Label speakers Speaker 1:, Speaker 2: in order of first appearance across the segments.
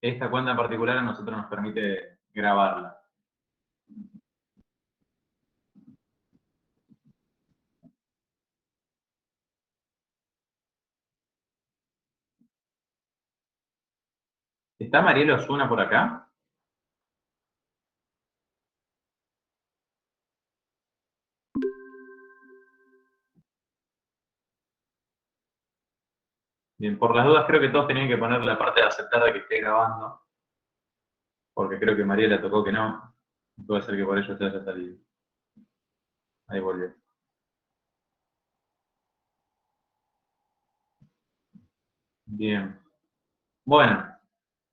Speaker 1: esta cuenta en particular a nosotros nos permite grabarla. ¿Está Mariela Osuna por acá? Bien, por las dudas creo que todos tenían que poner la parte de aceptar de que esté grabando, porque creo que Mariela tocó que no. Puede ser que por ello se haya salido. Ahí volvió. Bien. Bueno,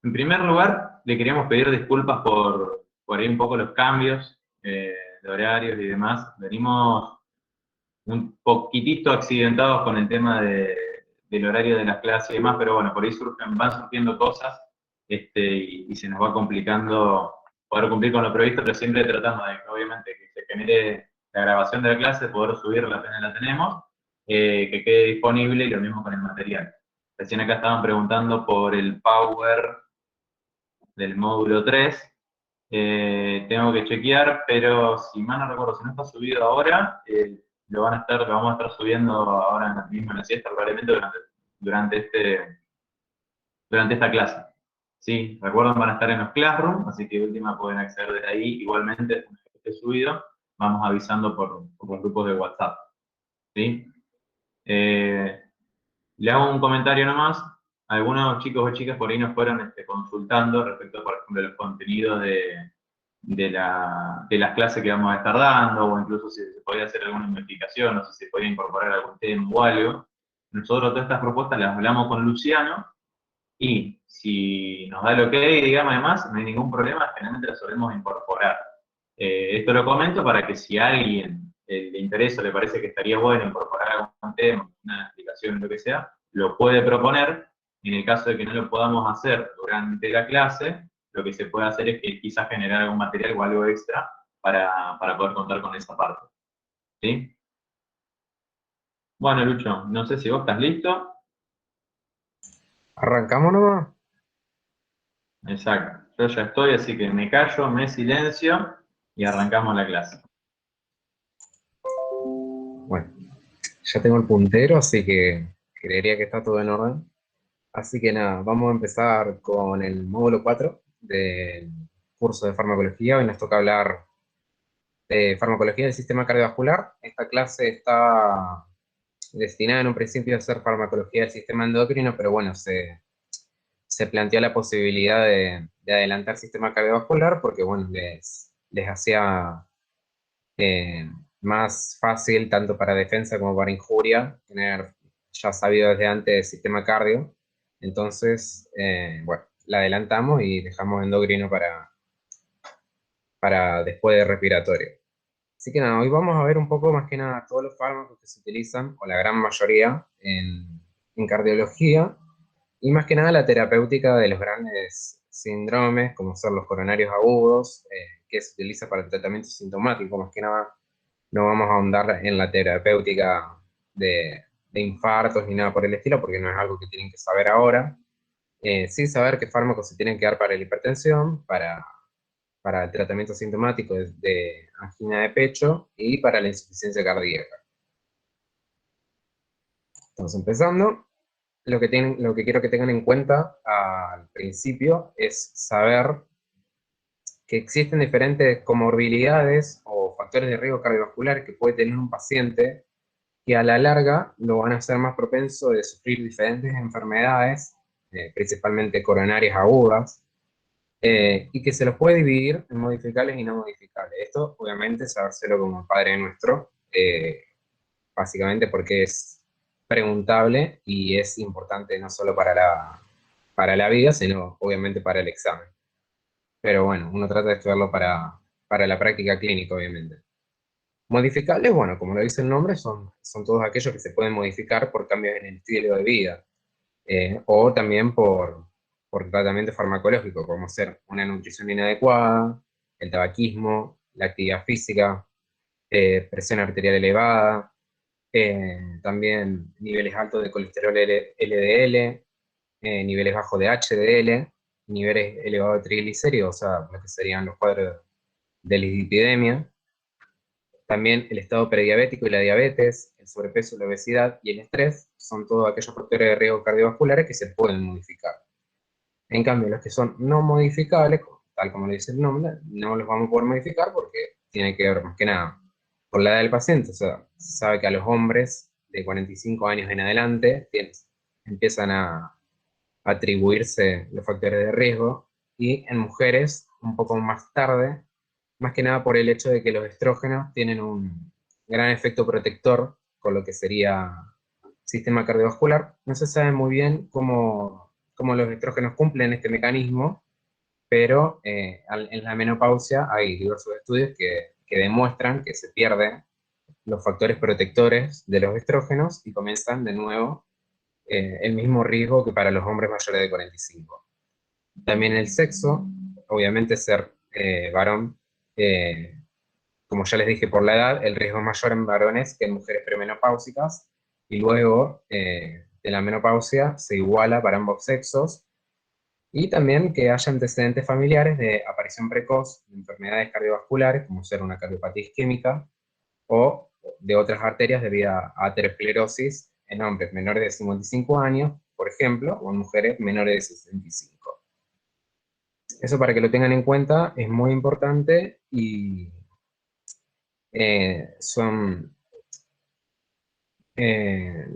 Speaker 1: en primer lugar, le queríamos pedir disculpas por ahí un poco los cambios de horarios y demás. Venimos un poquitito accidentados con el tema del horario de las clases y demás, pero bueno, por ahí van surgiendo cosas y se nos va complicando poder cumplir con lo previsto, pero siempre tratamos de que obviamente que se genere la grabación de la clase, poder subirla apenas la tenemos, que quede disponible y lo mismo con el material. Recién acá estaban preguntando por el Power del módulo 3. Tengo que chequear, pero si mal no recuerdo, si no está subido ahora, lo vamos a estar subiendo ahora en la siesta, probablemente durante, durante esta clase. Sí, recuerden, van a estar en los Classroom, así que de última pueden acceder desde ahí. Igualmente, una vez que esté subido, vamos avisando por los grupos de WhatsApp. ¿Sí? Eh, Le hago un comentario nomás. Algunos chicos o chicas por ahí nos fueron consultando respecto, por ejemplo, a los contenidos de las clases que vamos a estar dando, o incluso si se podía hacer alguna investigación, o si se podía incorporar algún tema o algo. Nosotros todas estas propuestas las hablamos con Luciano, y si nos da el ok, digamos, además, no hay ningún problema, generalmente las solemos incorporar. Esto lo comento para que si a alguien le interesa o le parece que estaría bueno incorporar algún tema, una explicación, lo que sea, lo puede proponer. En el caso de que no lo podamos hacer durante la clase, lo que se puede hacer es que quizás generar algún material o algo extra para poder contar con esa parte. ¿Sí? Bueno, Lucho, no sé si vos estás listo.
Speaker 2: ¿Arrancamos nomás?
Speaker 1: Exacto. Yo ya estoy, así que me callo, me silencio y arrancamos la clase.
Speaker 2: Bueno, ya tengo el puntero, así que creería que está todo en orden. Así que nada, vamos a empezar con el módulo 4 del curso de farmacología. Hoy nos toca hablar de farmacología del sistema cardiovascular. Esta clase está destinada en un principio a ser farmacología del sistema endocrino, pero bueno, se planteó la posibilidad de adelantar sistema cardiovascular porque bueno, les hacía eh, más fácil, tanto para defensa como para injuria, tener ya sabido desde antes el sistema cardio. Entonces, bueno, la adelantamos y dejamos endocrino para después de respiratorio. Así que nada, hoy vamos a ver un poco más que nada todos los fármacos que se utilizan, o la gran mayoría, en cardiología, y más que nada la terapéutica de los grandes síndromes, como son los coronarios agudos, que se utiliza para el tratamiento sintomático, más que nada no vamos a ahondar en la terapéutica de infartos ni nada por el estilo, porque no es algo que tienen que saber ahora. Sí saber qué fármacos se tienen que dar para la hipertensión, para el tratamiento sintomático de angina de pecho y para la insuficiencia cardíaca. Estamos empezando. Lo que quiero que tengan en cuenta al principio es saber que existen diferentes comorbilidades o factores de riesgo cardiovascular que puede tener un paciente que a la larga lo van a hacer más propenso de sufrir diferentes enfermedades, principalmente coronarias agudas, y que se los puede dividir en modificables y no modificables. Esto, obviamente, sabérselo como Padre Nuestro, básicamente porque es preguntable y es importante no solo para la vida, sino obviamente para el examen. Pero bueno, uno trata de estudiarlo para la práctica clínica, obviamente. Modificables, bueno, como lo dice el nombre, son todos aquellos que se pueden modificar por cambios en el estilo de vida, o también por tratamiento farmacológico, como ser una nutrición inadecuada, el tabaquismo, la actividad física, presión arterial elevada, también niveles altos de colesterol LDL, niveles bajos de HDL. niveles elevados de triglicéridos, o sea, lo que serían los cuadros de dislipidemia, también el estado prediabético y la diabetes, el sobrepeso, la obesidad y el estrés son todos aquellos factores de riesgo cardiovasculares que se pueden modificar. En cambio, los que son no modificables, tal como lo dice el nombre, no los vamos a poder modificar porque tiene que ver más que nada con la edad del paciente. O sea, se sabe que a los hombres de 45 años en adelante empiezan a atribuirse los factores de riesgo y en mujeres un poco más tarde, más que nada por el hecho de que los estrógenos tienen un gran efecto protector con lo que sería sistema cardiovascular. No se sabe muy bien cómo los estrógenos cumplen este mecanismo, pero en la menopausia hay diversos estudios que demuestran que se pierden los factores protectores de los estrógenos y comienzan de nuevo el mismo riesgo que para los hombres mayores de 45. También el sexo, obviamente ser varón, eh, como ya les dije por la edad, el riesgo es mayor en varones que en mujeres premenopáusicas, y luego de la menopausia se iguala para ambos sexos, y también que haya antecedentes familiares de aparición precoz de enfermedades cardiovasculares, como ser una cardiopatía isquémica, o de otras arterias debido a aterosclerosis en hombres menores de 55 años, por ejemplo, o en mujeres menores de 65. Eso para que lo tengan en cuenta es muy importante y son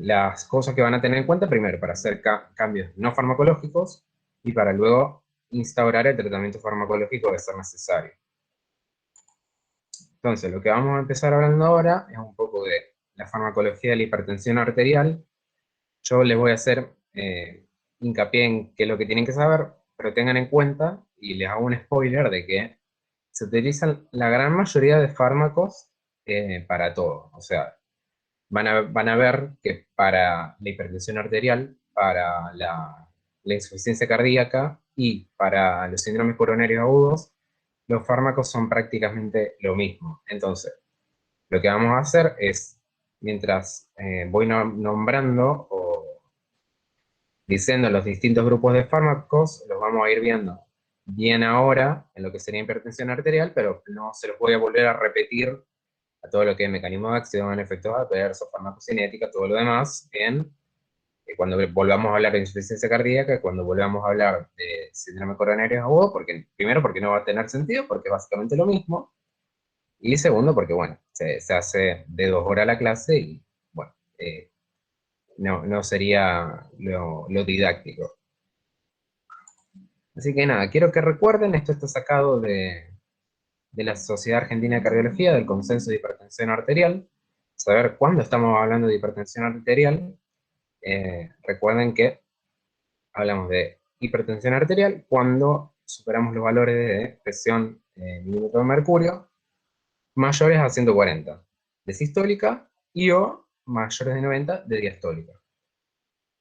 Speaker 2: las cosas que van a tener en cuenta primero para hacer cambios no farmacológicos y para luego instaurar el tratamiento farmacológico de ser necesario. Entonces, lo que vamos a empezar hablando ahora es un poco de la farmacología de la hipertensión arterial. Yo les voy a hacer hincapié en qué es lo que tienen que saber, pero tengan en cuenta, y les hago un spoiler, de que se utilizan la gran mayoría de fármacos para todo. O sea, van a ver que para la hipertensión arterial, para la insuficiencia cardíaca y para los síndromes coronarios agudos, los fármacos son prácticamente lo mismo. Entonces, lo que vamos a hacer es, mientras voy nombrando o diciendo los distintos grupos de fármacos, los vamos a ir viendo bien ahora en lo que sería hipertensión arterial, pero no se los voy a volver a repetir a todo lo que es mecanismo de acción, efectos adversos, farmacocinética, todo lo demás, cuando volvamos a hablar de insuficiencia cardíaca, cuando volvamos a hablar de síndrome coronario agudo, porque, primero porque no va a tener sentido, porque es básicamente lo mismo, y segundo porque, bueno, se hace de 2 horas la clase y, bueno, no sería lo didáctico. Así que nada, quiero que recuerden, esto está sacado de la Sociedad Argentina de Cardiología, del Consenso de Hipertensión Arterial. Saber cuándo estamos hablando de hipertensión arterial. Recuerden que hablamos de hipertensión arterial cuando superamos los valores de presión milímetro de mercurio mayores a 140 de sistólica y o mayores de 90 de diastólica.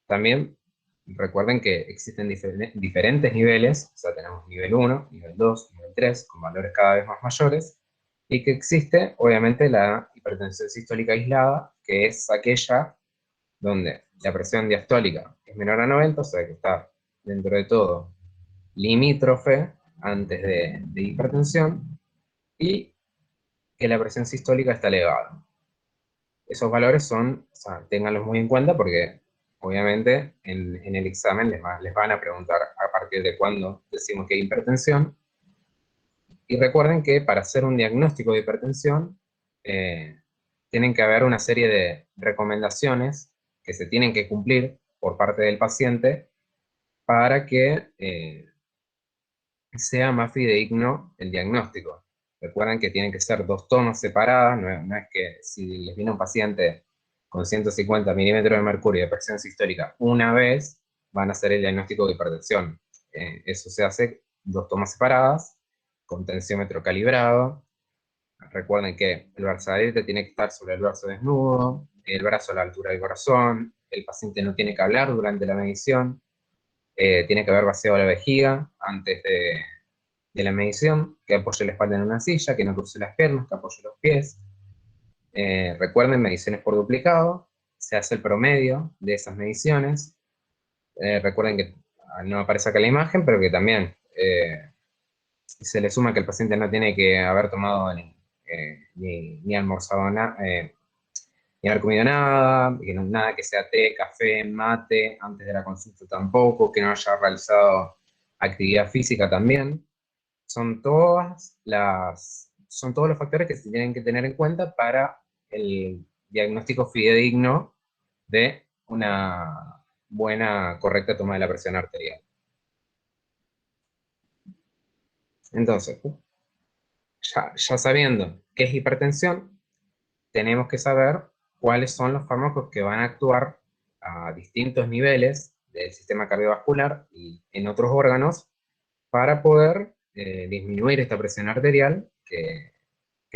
Speaker 2: También recuerden que existen diferentes niveles, o sea, tenemos nivel 1, nivel 2, nivel 3, con valores cada vez más mayores, y que existe, obviamente, la hipertensión sistólica aislada, que es aquella donde la presión diastólica es menor a 90, o sea que está dentro de todo limítrofe antes de hipertensión, y que la presión sistólica está elevada. Esos valores son, o sea, ténganlos muy en cuenta porque obviamente en el examen les van a preguntar a partir de cuándo decimos que hay hipertensión. Y recuerden que para hacer un diagnóstico de hipertensión tienen que haber una serie de recomendaciones que se tienen que cumplir por parte del paciente para que sea más fidedigno el diagnóstico. Recuerden que tienen que ser 2 tomas separadas, no es que si les viene un paciente con 150 milímetros de mercurio de presión sistólica una vez, van a hacer el diagnóstico de hipertensión. Eso se hace 2 tomas separadas, con tensiómetro calibrado. Recuerden que el brazalete tiene que estar sobre el brazo desnudo, el brazo a la altura del corazón, el paciente no tiene que hablar durante la medición, tiene que haber vaciado la vejiga antes de la medición, que apoye la espalda en una silla, que no cruce las piernas, que apoye los pies. Recuerden, mediciones por duplicado, se hace el promedio de esas mediciones. Recuerden que no aparece acá la imagen, pero que también se le suma que el paciente no tiene que haber tomado ni almorzado nada, ni haber comido nada, que nada que sea té, café, mate, antes de la consulta tampoco, que no haya realizado actividad física también. Son todos los factores que se tienen que tener en cuenta para el diagnóstico fidedigno de una buena, correcta toma de la presión arterial. Entonces, ya sabiendo qué es hipertensión, tenemos que saber cuáles son los fármacos que van a actuar a distintos niveles del sistema cardiovascular y en otros órganos para poder disminuir esta presión arterial que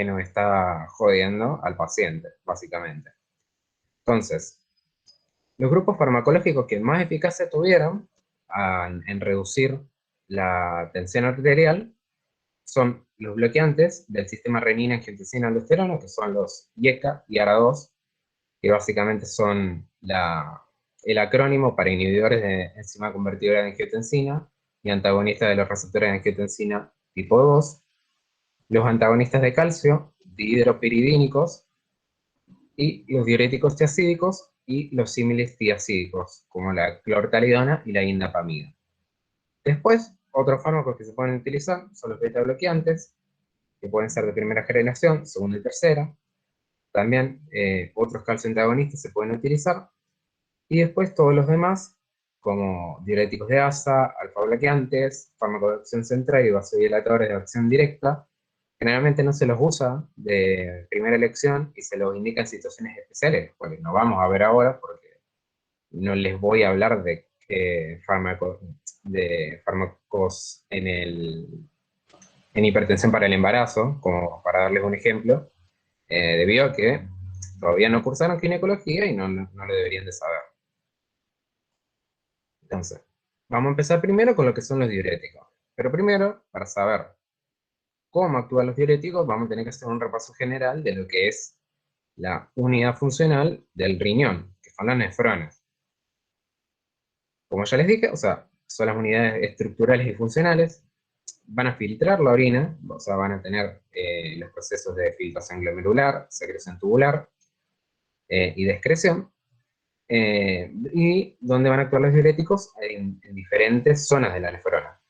Speaker 2: nos está jodiendo al paciente, básicamente. Entonces, los grupos farmacológicos que más eficacia tuvieron en reducir la tensión arterial son los bloqueantes del sistema renina-angiotensina-aldosterona, que son los IECA y ARA2, que básicamente son el acrónimo para inhibidores de enzima convertidora de angiotensina y antagonistas de los receptores de angiotensina tipo 2, los antagonistas de calcio, dihidropiridínicos, y los diuréticos tiacídicos y los símiles tiacídicos, como la clortalidona y la indapamida. Después, otros fármacos que se pueden utilizar son los beta bloqueantes, que pueden ser de primera generación, segunda y tercera. También otros calcio antagonistas se pueden utilizar. Y después todos los demás, como diuréticos de asa, alfa bloqueantes, fármacos de acción central y vasodilatadores de acción directa, generalmente no se los usa de primera elección y se los indica en situaciones especiales, porque no vamos a ver ahora, porque no les voy a hablar de fármacos en hipertensión para el embarazo, como para darles un ejemplo, debido a que todavía no cursaron ginecología y no lo deberían de saber. Entonces, vamos a empezar primero con lo que son los diuréticos. Pero primero, para saber cómo actúan los diuréticos, vamos a tener que hacer un repaso general de lo que es la unidad funcional del riñón, que son las nefronas. Como ya les dije, o sea, son las unidades estructurales y funcionales, van a filtrar la orina, o sea, van a tener los procesos de filtración glomerular, secreción tubular y de excreción, y donde van a actuar los diuréticos en diferentes zonas de la nefrona.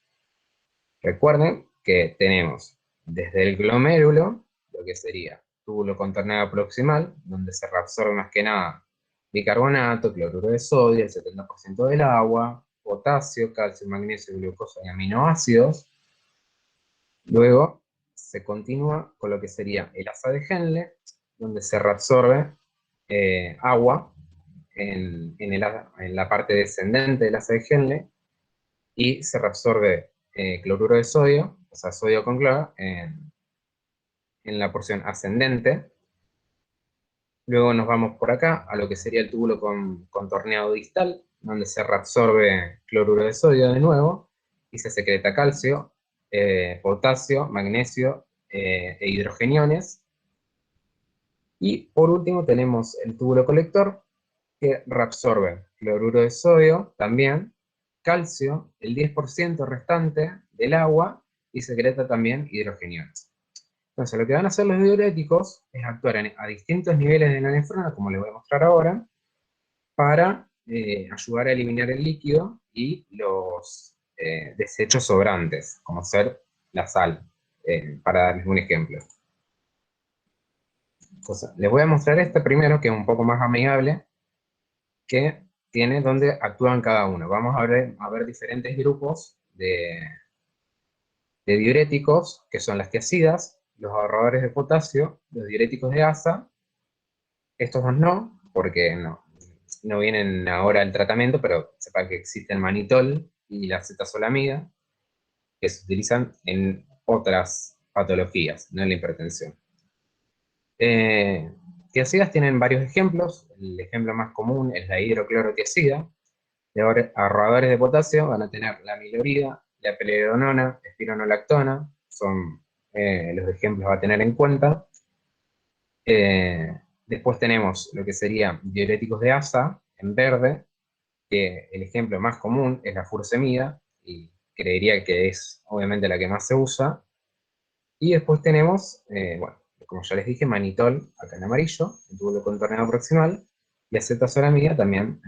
Speaker 2: Recuerden que tenemos desde el glomérulo, lo que sería túbulo contorneado proximal, donde se reabsorbe más que nada bicarbonato, cloruro de sodio, el 70% del agua, potasio, calcio, magnesio, glucosa y aminoácidos. Luego se continúa con lo que sería el asa de Henle, donde se reabsorbe agua en la parte descendente del asa de Henle y se reabsorbe cloruro de sodio, o sea, sodio con cloro, en la porción ascendente. Luego nos vamos por acá a lo que sería el túbulo contorneado distal, donde se reabsorbe cloruro de sodio de nuevo y se secreta calcio, potasio, magnesio e hidrogeniones. Y por último tenemos el túbulo colector, que reabsorbe cloruro de sodio también, calcio, el 10% restante del agua, y secreta también hidrogeniones. Entonces, lo que van a hacer los diuréticos es actuar a distintos niveles de la nefrona, como les voy a mostrar ahora, para ayudar a eliminar el líquido y los desechos sobrantes, como ser la sal, para darles un ejemplo. Entonces, les voy a mostrar este primero, que es un poco más amigable, que tiene donde actúan cada uno. Vamos a ver diferentes grupos de diuréticos, que son las tiacidas, los ahorradores de potasio, los diuréticos de asa. Estos dos no, porque no vienen ahora al tratamiento, pero sepa que existe el manitol y la acetazolamida, que se utilizan en otras patologías, no en la hipertensión. Tiacidas tienen varios ejemplos. El ejemplo más común es la hidroclorotiacida. De ahorradores de potasio van a tener la amilorida, la pelerodonona, espironolactona, son los ejemplos a tener en cuenta. Después tenemos lo que serían diuréticos de asa, en verde, que el ejemplo más común es la furosemida, y creería que es obviamente la que más se usa. Y después tenemos, bueno, como ya les dije, manitol acá en amarillo, el túbulo contorneado proximal, y acetazolamida también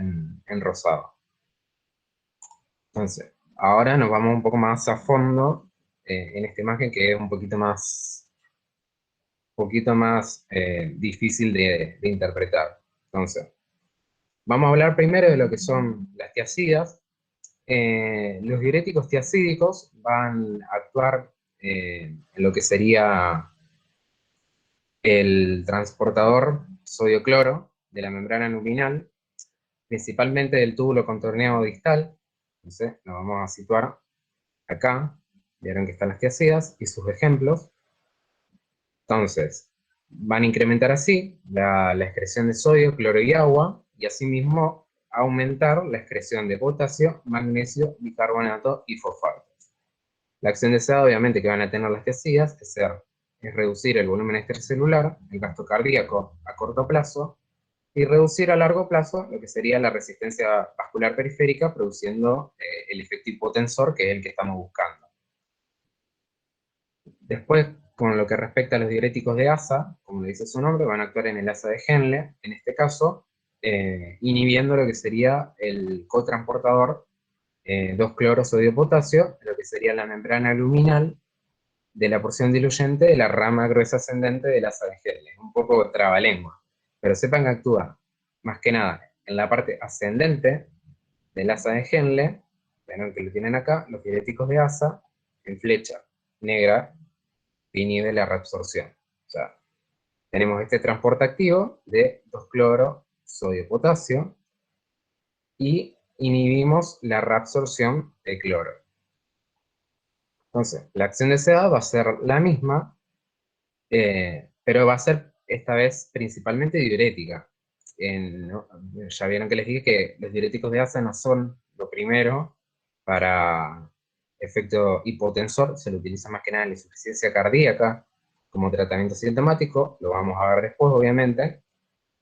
Speaker 2: en rosado. Entonces, ahora nos vamos un poco más a fondo en esta imagen que es un poquito más difícil de interpretar. Entonces, vamos a hablar primero de lo que son las tiacidas. Los diuréticos tiacídicos van a actuar en lo que sería el transportador sodio-cloro de la membrana luminal, principalmente del túbulo contorneado distal. Entonces, nos vamos a situar acá. Vieron que están las tiacidas y sus ejemplos. Entonces, van a incrementar así la excreción de sodio, cloro y agua, y asimismo aumentar la excreción de potasio, magnesio, bicarbonato y fosfato. La acción deseada, obviamente, que van a tener las tiacidas es reducir el volumen extracelular, el gasto cardíaco a corto plazo, y reducir a largo plazo lo que sería la resistencia vascular periférica, produciendo el efecto hipotensor, que es el que estamos buscando. Después, con lo que respecta a los diuréticos de asa, como le dice su nombre, van a actuar en el asa de Henle, en este caso, inhibiendo lo que sería el cotransportador 2-cloro-sodio-potasio, lo que sería la membrana luminal de la porción diluyente de la rama gruesa ascendente del asa de Henle. Un poco trabalengua, pero sepan que actúa más que nada en la parte ascendente del asa de Henle. Ven que lo tienen acá, los diuréticos de asa, en flecha negra, inhibe la reabsorción. O sea, tenemos este transporte activo de 2-cloro, sodio, potasio, y inhibimos la reabsorción de cloro. Entonces, la acción deseada va a ser la misma, pero va a ser esta vez principalmente diurética. ¿No? Ya vieron que les dije que los diuréticos de asa no son lo primero para efecto hipotensor, se lo utiliza más que nada en la insuficiencia cardíaca como tratamiento sintomático, lo vamos a ver después obviamente,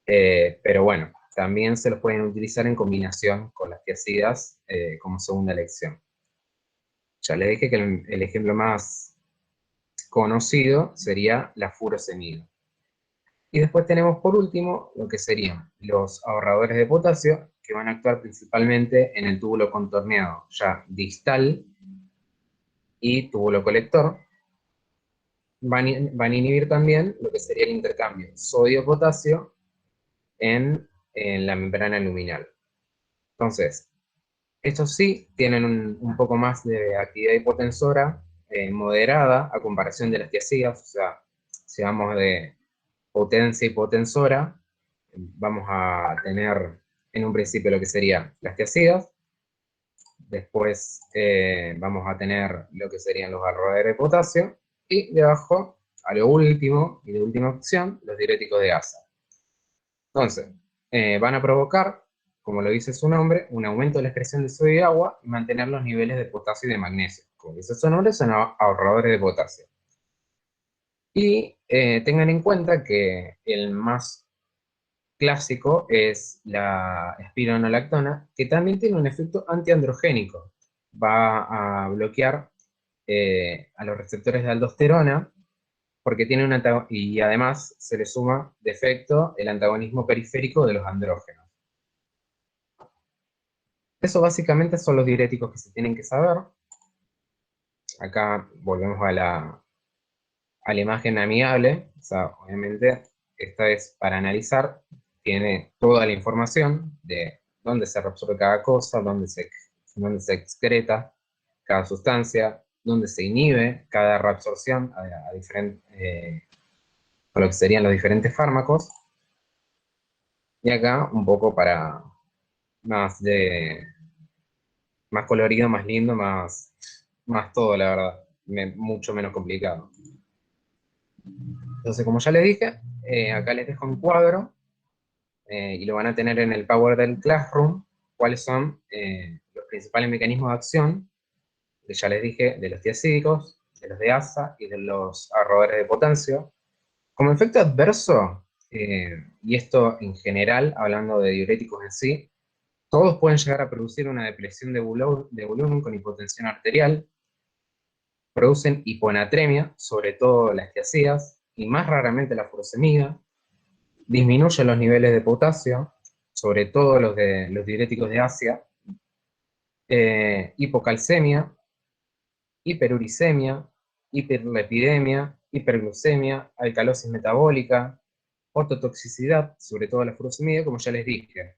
Speaker 2: pero bueno, también se los pueden utilizar en combinación con las tiacidas como segunda elección. Ya les dije que el ejemplo más conocido sería la furosemida. Y después tenemos por último lo que serían los ahorradores de potasio, que van a actuar principalmente en el túbulo contorneado ya distal y túbulo colector. Van a inhibir también lo que sería el intercambio sodio-potasio en la membrana luminal. Entonces, estos sí tienen un poco más de actividad hipotensora moderada a comparación de las tiacidas. O sea, si vamos de potencia hipotensora, vamos a tener en un principio lo que serían las tiacidas, después vamos a tener lo que serían los ahorradores de potasio, y debajo, a lo último y de última opción, los diuréticos de asa. Entonces, van a provocar, como lo dice su nombre, un aumento de la excreción de sodio y agua y mantener los niveles de potasio y de magnesio. Como dice su nombre, son ahorradores de potasio. Y tengan en cuenta que el más clásico es la espironolactona, que también tiene un efecto antiandrogénico. Va a bloquear a los receptores de aldosterona, porque tiene y además se le suma de efecto el antagonismo periférico de los andrógenos. Eso básicamente son los diuréticos que se tienen que saber. Acá volvemos a la imagen amigable. O sea, obviamente esta es para analizar, tiene toda la información de dónde se reabsorbe cada cosa, dónde se excreta cada sustancia, dónde se inhibe cada reabsorción con lo que serían los diferentes fármacos. Y acá un poco para más más colorido, más lindo, más todo, la verdad. Mucho menos complicado. Entonces, como ya les dije, acá les dejo un cuadro y lo van a tener en el Power del Classroom, cuáles son los principales mecanismos de acción, que ya les dije, de los tiacídicos, de los de asa y de los ahorradores de potasio. Como efecto adverso, y esto en general, hablando de diuréticos en sí, Todos pueden llegar a producir una depresión de volumen con hipotensión arterial, producen hiponatremia, sobre todo las tiazidas, y más raramente la furosemida, disminuyen los niveles de potasio, sobre todo los de los diuréticos de Asia, hipocalcemia, hiperuricemia, hiperlipidemia, hiperglucemia, alcalosis metabólica, ototoxicidad, sobre todo la furosemida, como ya les dije.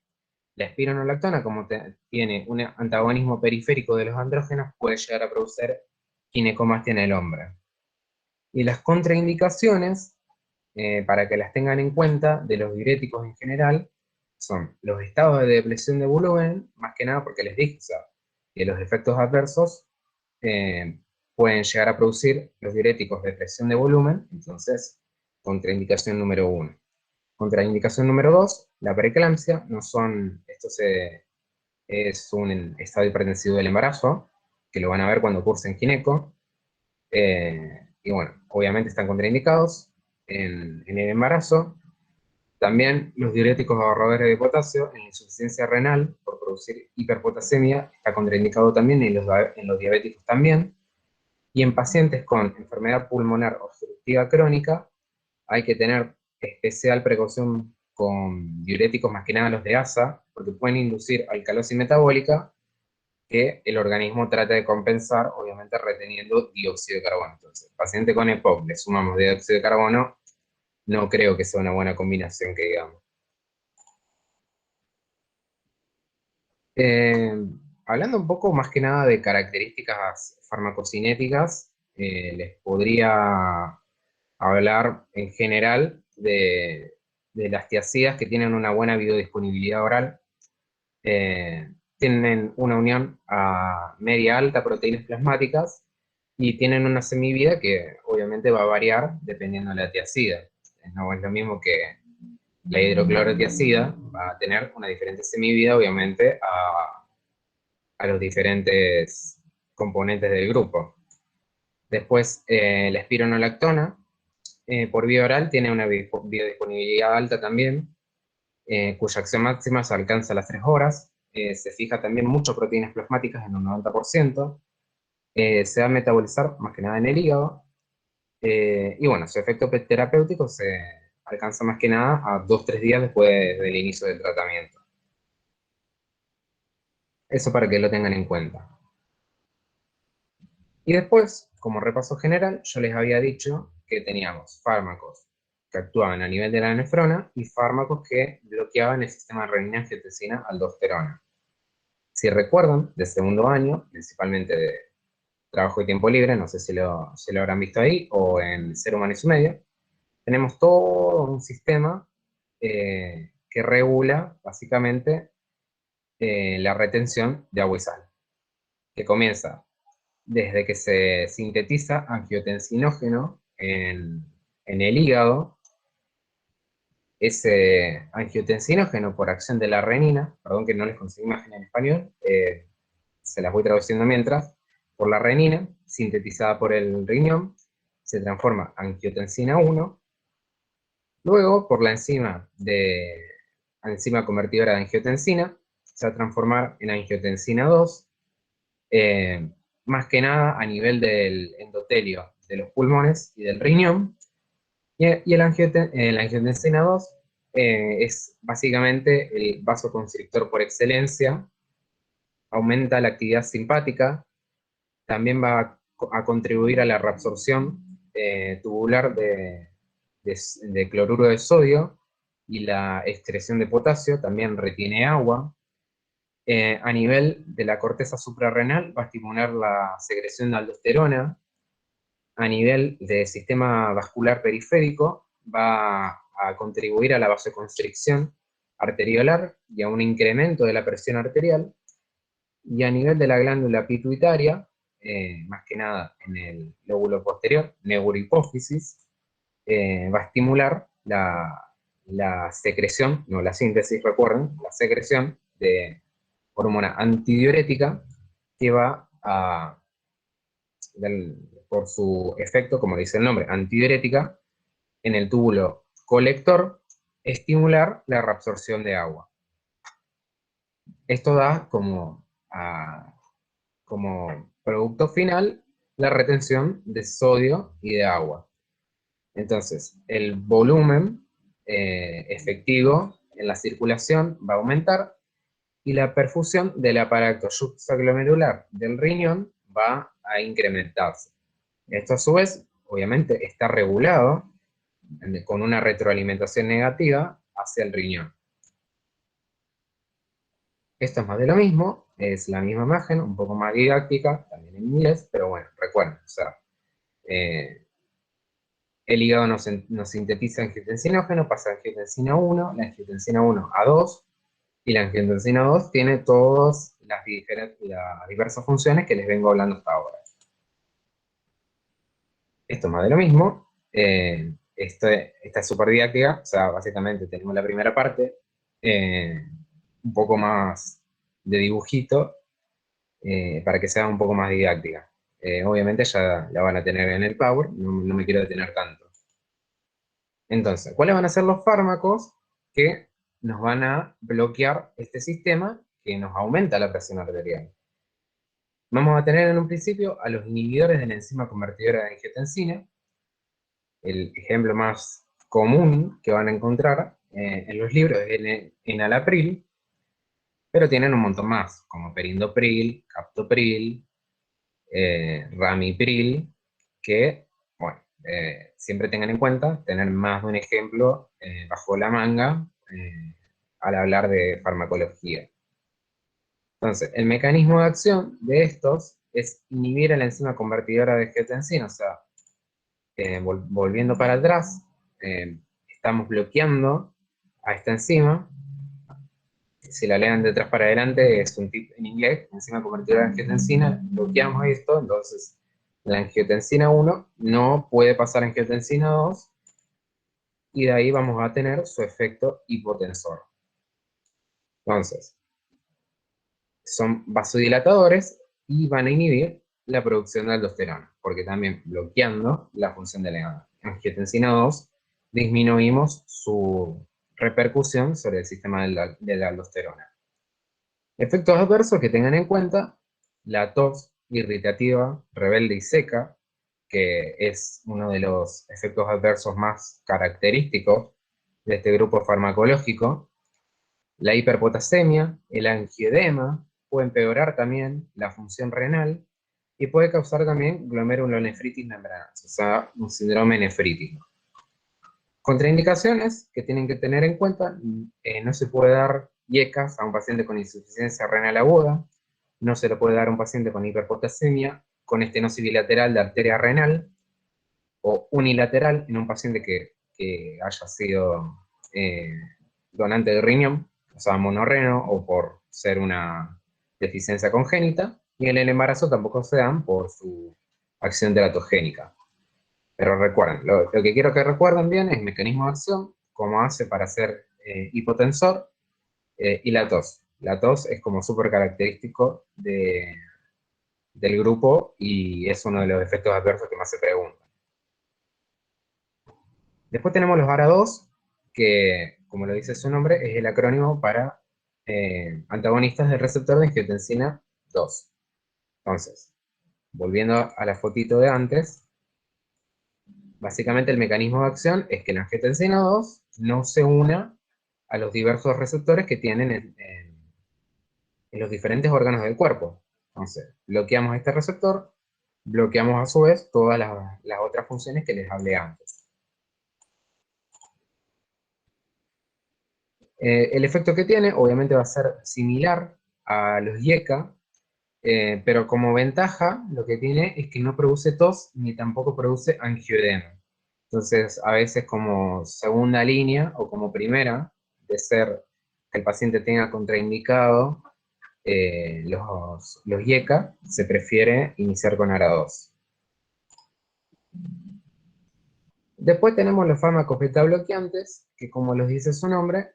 Speaker 2: La espironolactona, como tiene un antagonismo periférico de los andrógenos, puede llegar a producir ginecomastia en el hombre. Y las contraindicaciones, para que las tengan en cuenta, de los diuréticos en general, son los estados de depresión de volumen, más que nada porque les dije, o sea, que los efectos adversos eh, pueden llegar a producir los diuréticos de presión de volumen, entonces, contraindicación número 1. Contraindicación número 2, la preeclampsia, es un estado hipertensivo del embarazo, que lo van a ver cuando cursen gineco, y bueno, obviamente están contraindicados en el embarazo. También los diuréticos ahorradores de potasio en la insuficiencia renal por producir hiperpotasemia está contraindicado también, y en los diabéticos también. Y en pacientes con enfermedad pulmonar obstructiva crónica hay que tener especial precaución con diuréticos, más que nada los de ASA, porque pueden inducir alcalosis metabólica que el organismo trata de compensar, obviamente reteniendo dióxido de carbono. Entonces, paciente con EPOC le sumamos dióxido de carbono, no creo que sea una buena combinación, que digamos. Eh, Hablando un poco más que nada de características farmacocinéticas, les podría hablar en general de las tiazidas, que tienen una buena biodisponibilidad oral. Tienen una unión a media alta proteínas plasmáticas y tienen una semivida que obviamente va a variar dependiendo de la tiazida. No es lo mismo que la hidroclorotiazida, va a tener una diferente semivida, obviamente, a los diferentes componentes del grupo. Después, la espironolactona, por vía oral, tiene una biodisponibilidad alta también, cuya acción máxima se alcanza a las 3 horas. Se fija también mucho proteínas plasmáticas en un 90%. Se va a metabolizar más que nada en el hígado. Y bueno, su efecto terapéutico se alcanza más que nada a 2-3 días después del inicio del tratamiento. Eso para que lo tengan en cuenta. Y después, como repaso general, yo les había dicho que teníamos fármacos que actuaban a nivel de la nefrona y fármacos que bloqueaban el sistema renina-angiotensina-aldosterona. Si recuerdan, de segundo año, principalmente de trabajo y tiempo libre, no sé si lo habrán visto ahí, o en Ser Humano y su Medio, tenemos todo un sistema que regula, básicamente, la retención de agua y sal, que comienza desde que se sintetiza angiotensinógeno en el hígado. Ese angiotensinógeno, por acción de la renina, perdón que no les conseguí imagen en español, se las voy traduciendo mientras, por la renina, sintetizada por el riñón, se transforma angiotensina 1, luego por la enzima convertidora de angiotensina, se va a transformar en angiotensina 2, eh, más que nada a nivel del endotelio de los pulmones y del riñón. Y la angiotensina 2 es básicamente el vasoconstrictor por excelencia, aumenta la actividad simpática, también va a contribuir a la reabsorción tubular de cloruro de sodio y la excreción de potasio, también retiene agua. A nivel de la corteza suprarrenal va a estimular la secreción de aldosterona. A nivel del sistema vascular periférico va a contribuir a la vasoconstricción arteriolar y a un incremento de la presión arterial. Y a nivel de la glándula pituitaria, más que nada en el lóbulo posterior, neurohipófisis, va a estimular la secreción, no la síntesis, recuerden, la secreción de hormona antidiurética, que va a, por su efecto, como dice el nombre, antidiurética, en el túbulo colector, estimular la reabsorción de agua. Esto da como producto final la retención de sodio y de agua. Entonces, el volumen efectivo en la circulación va a aumentar y la perfusión del aparato juxtaglomerular del riñón va a incrementarse. Esto a su vez, obviamente, está regulado con una retroalimentación negativa hacia el riñón. Esto es más de lo mismo, es la misma imagen, un poco más didáctica, también en inglés, pero bueno, recuerden, o sea, el hígado nos sintetiza angiotensinógeno, pasa a angiotensina 1, la angiotensina 1 a 2, y la angiotensina 2 tiene todas las diversas funciones que les vengo hablando hasta ahora. Esto es más de lo mismo, esta es súper didáctica, o sea, básicamente tenemos la primera parte, un poco más de dibujito, para que sea un poco más didáctica. Obviamente ya la van a tener en el Power, no me quiero detener tanto. Entonces, ¿cuáles van a ser los fármacos que nos van a bloquear este sistema que nos aumenta la presión arterial? Vamos a tener en un principio a los inhibidores de la enzima convertidora de angiotensina. El ejemplo más común que van a encontrar en los libros es el enalapril, pero tienen un montón más, como perindopril, captopril, ramipril, que, bueno, siempre tengan en cuenta tener más de un ejemplo bajo la manga al hablar de farmacología. Entonces, el mecanismo de acción de estos es inhibir a la enzima convertidora de angiotensina, o sea, volviendo para atrás, estamos bloqueando a esta enzima. Si la leen de atrás para adelante, es un tip en inglés, enzima convertidora de angiotensina, bloqueamos esto, entonces la angiotensina 1 no puede pasar a angiotensina 2, y de ahí vamos a tener su efecto hipotensor. Entonces, son vasodilatadores y van a inhibir la producción de aldosterona, porque también bloqueando la función de la angiotensina 2, disminuimos su repercusión sobre el sistema de la aldosterona. Efectos adversos que tengan en cuenta: la tos irritativa, rebelde y seca, que es uno de los efectos adversos más característicos de este grupo farmacológico. La hiperpotasemia, el angioedema, puede empeorar también la función renal y puede causar también glomerulonefritis membranosa, o sea, un síndrome nefrítico. Contraindicaciones que tienen que tener en cuenta: no se puede dar IECAS a un paciente con insuficiencia renal aguda, no se le puede dar a un paciente con hiperpotasemia, con estenosis bilateral de arteria renal, o unilateral en un paciente que haya sido donante de riñón, o sea, monorreno, o por ser una deficiencia congénita, y en el embarazo tampoco se dan por su acción teratogénica. Pero recuerden, lo que quiero que recuerden bien es el mecanismo de acción, cómo hace para ser hipotensor, y la tos. La tos es como súper característico del grupo y es uno de los efectos adversos que más se preguntan. Después tenemos los ARA2, que, como lo dice su nombre, es el acrónimo para antagonistas del receptor de angiotensina 2. Entonces, volviendo a la fotito de antes, básicamente el mecanismo de acción es que la angiotensina 2 no se una a los diversos receptores que tienen en los diferentes órganos del cuerpo. Entonces, bloqueamos este receptor, bloqueamos a su vez todas las otras funciones que les hablé antes. El efecto que tiene, obviamente, va a ser similar a los IECA, pero como ventaja, lo que tiene es que no produce tos ni tampoco produce angioedema. Entonces, a veces como segunda línea o como primera, de ser que el paciente tenga contraindicado los IECA, se prefiere iniciar con ARA2. Después tenemos los fármacos beta bloqueantes, que como los dice su nombre,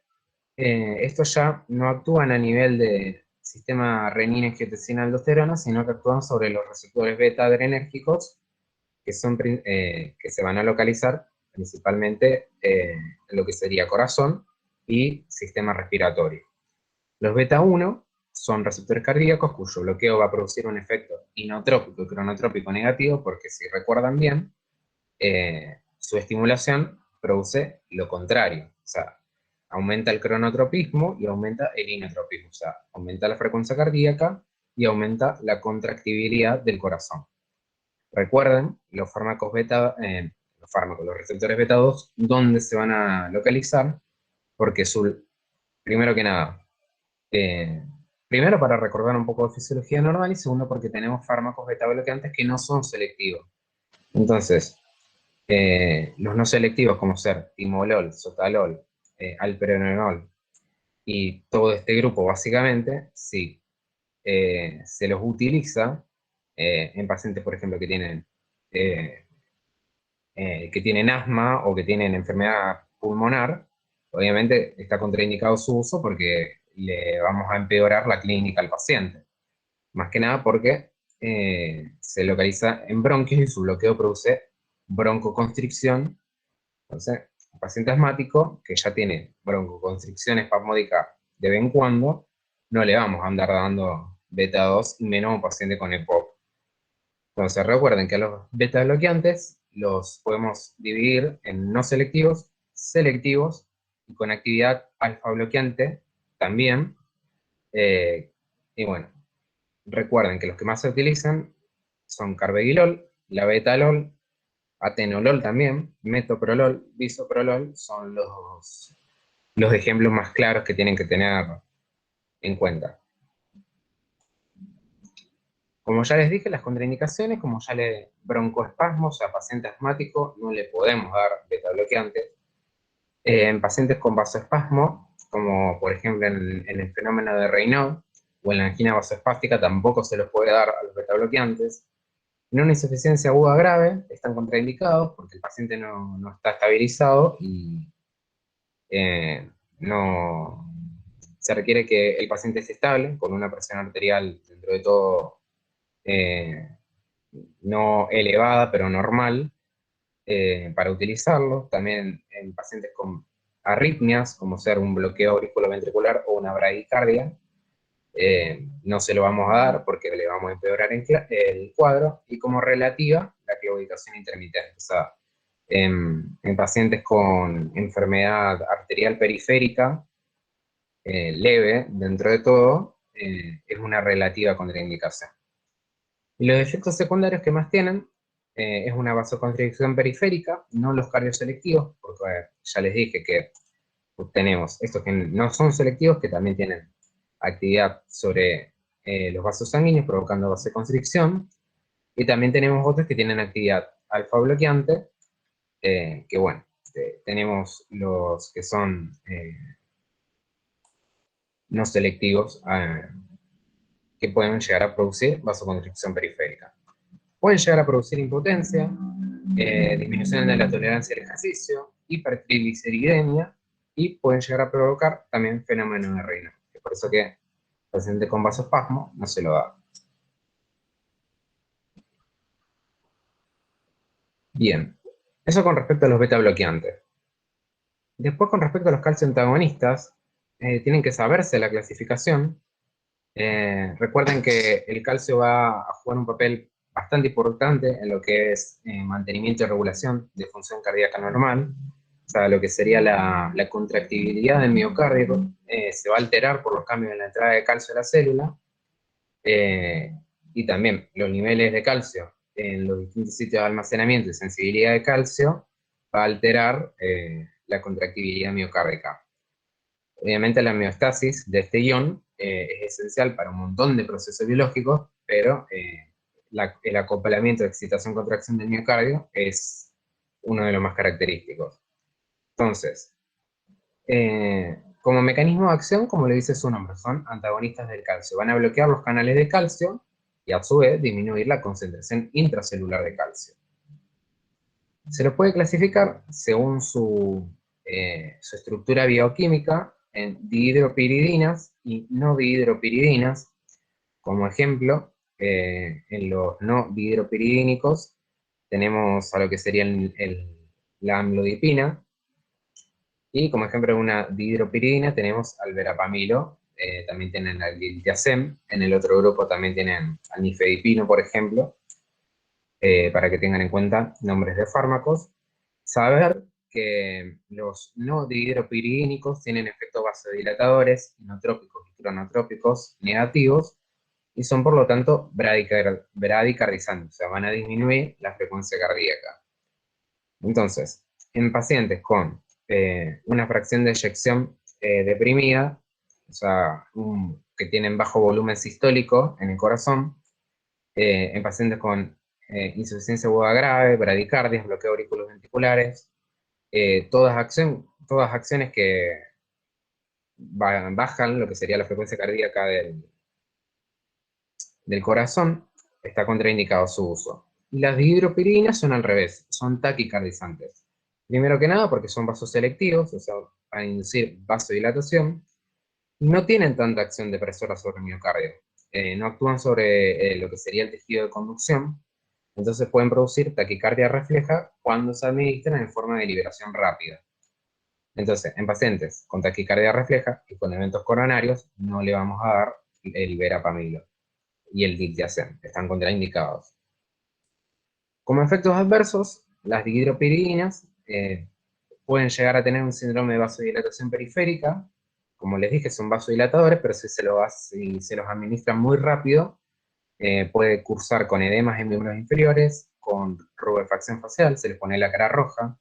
Speaker 2: estos ya no actúan a nivel de sistema renina-angiotensina-aldosterona, sino que actúan sobre los receptores beta adrenérgicos, que se van a localizar principalmente en lo que sería corazón y sistema respiratorio. Los beta 1 son receptores cardíacos cuyo bloqueo va a producir un efecto inotrópico y cronotrópico negativo, porque si recuerdan bien, su estimulación produce lo contrario, o sea, aumenta el cronotropismo y aumenta el inotropismo, o sea, aumenta la frecuencia cardíaca y aumenta la contractibilidad del corazón. Recuerden, los fármacos beta, los receptores beta 2, ¿dónde se van a localizar? Porque primero que nada, primero para recordar un poco de fisiología normal y segundo porque tenemos fármacos beta bloqueantes que no son selectivos. Entonces, los no selectivos como ser timolol, sotalol, alprazolam y todo este grupo básicamente, sí, se los utiliza en pacientes, por ejemplo, eh, que tienen asma o que tienen enfermedad pulmonar. Obviamente está contraindicado su uso porque le vamos a empeorar la clínica al paciente. Más que nada porque se localiza en bronquios y su bloqueo produce broncoconstricción. Entonces, un paciente asmático que ya tiene broncoconstricción espasmódica de vez en cuando, no le vamos a andar dando beta 2 y menos a un paciente con EPOC. Entonces recuerden que a los beta bloqueantes los podemos dividir en no selectivos, selectivos y con actividad alfa bloqueante también. Y bueno, recuerden que los que más se utilizan son carvedilol, la betalol, atenolol también, metoprolol, bisoprolol, son los ejemplos más claros que tienen que tener en cuenta. Como ya les dije, las contraindicaciones, como ya le broncoespasmos a paciente asmático, no le podemos dar beta bloqueantes. En pacientes con vasoespasmo, como por ejemplo en el fenómeno de Raynaud o en la angina vasoespástica, tampoco se los puede dar a los beta bloqueantes. En una insuficiencia aguda grave están contraindicados porque el paciente no está estabilizado y no se requiere que el paciente esté estable, con una presión arterial dentro de todo eh, no elevada, pero normal, para utilizarlo. También en pacientes con arritmias, como ser un bloqueo auriculoventricular o una bradicardia, no se lo vamos a dar porque le vamos a empeorar el cuadro. Y como relativa, la claudicación intermitente. O sea, en pacientes con enfermedad arterial periférica leve, dentro de todo, es una relativa contraindicación. Y los efectos secundarios que más tienen es una vasoconstricción periférica, no los cardioselectivos, porque ya les dije que tenemos estos que no son selectivos, que también tienen actividad sobre los vasos sanguíneos, provocando vasoconstricción, y también tenemos otros que tienen actividad alfa bloqueante, que bueno, tenemos los que son no selectivos, que pueden llegar a producir vasoconstricción periférica. Pueden llegar a producir impotencia, disminución de la tolerancia al ejercicio, hipertrigliceridemia y pueden llegar a provocar también fenómenos de Raynaud. Es por eso que el paciente con vasospasmo no se lo da. Bien, eso con respecto a los beta bloqueantes. Después, con respecto a los calcio antagonistas, tienen que saberse la clasificación. Recuerden que el calcio va a jugar un papel bastante importante en lo que es mantenimiento y regulación de función cardíaca normal. O sea, lo que sería la contractibilidad del miocardio se va a alterar por los cambios en la entrada de calcio a la célula, eh, y también los niveles de calcio en los distintos sitios de almacenamiento y sensibilidad de calcio va a alterar la contractibilidad miocárdica. Obviamente la homeostasis de este ion es esencial para un montón de procesos biológicos, pero el acoplamiento de excitación-contracción del miocardio es uno de los más característicos. Entonces, como mecanismo de acción, como le dice su nombre, son antagonistas del calcio. Van a bloquear los canales de calcio y a su vez disminuir la concentración intracelular de calcio. Se lo puede clasificar según su estructura bioquímica en dihidropiridinas y no dihidropiridinas. Como ejemplo, en los no dihidropiridínicos tenemos a lo que sería la amlodipina, y como ejemplo de una dihidropiridina tenemos al verapamilo, también tienen al diltiazem, en el otro grupo también tienen al nifedipino, por ejemplo, para que tengan en cuenta nombres de fármacos. Saber que los no dihidropiridínicos tienen efectos vasodilatadores, inotrópicos y cronotrópicos negativos, y son por lo tanto bradicardizantes, o sea, van a disminuir la frecuencia cardíaca. Entonces, en pacientes con una fracción de eyección deprimida, o sea, que tienen bajo volumen sistólico en el corazón, en pacientes con insuficiencia aguda grave, bradicardias, bloqueo auriculoventriculares, todas acciones que bajan lo que sería la frecuencia cardíaca del corazón, está contraindicado su uso. Y las dihidropiridinas son al revés, son taquicardizantes. Primero que nada porque son vasoselectivos, o sea, van a inducir vasodilatación, y no tienen tanta acción depresora sobre el miocardio. No actúan sobre lo que sería el tejido de conducción, entonces pueden producir taquicardia refleja cuando se administran en forma de liberación rápida. Entonces, en pacientes con taquicardia refleja y con eventos coronarios, no le vamos a dar el verapamilo y el diltiazem, están contraindicados. Como efectos adversos, las dihidropiridinas pueden llegar a tener un síndrome de vasodilatación periférica. Como les dije, son vasodilatadores, pero si se los administran muy rápido, puede cursar con edemas en miembros inferiores, con rubefacción facial, se les pone la cara roja,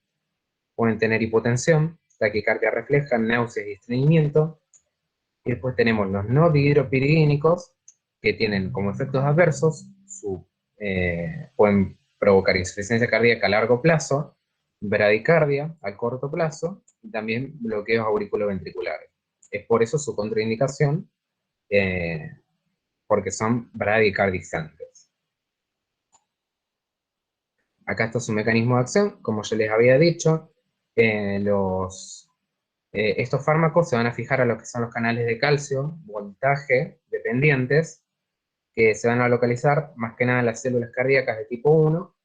Speaker 2: pueden tener hipotensión, taquicardia refleja, náuseas y estreñimiento. Y después tenemos los no dihidropiridínicos, que tienen como efectos adversos, pueden provocar insuficiencia cardíaca a largo plazo, bradicardia a corto plazo, y también bloqueos auriculoventriculares. Es por eso su contraindicación, porque son bradicardizantes. Acá está su mecanismo de acción, como yo les había dicho, estos fármacos se van a fijar a lo que son los canales de calcio, voltaje, dependientes, que se van a localizar más que nada en las células cardíacas de tipo 1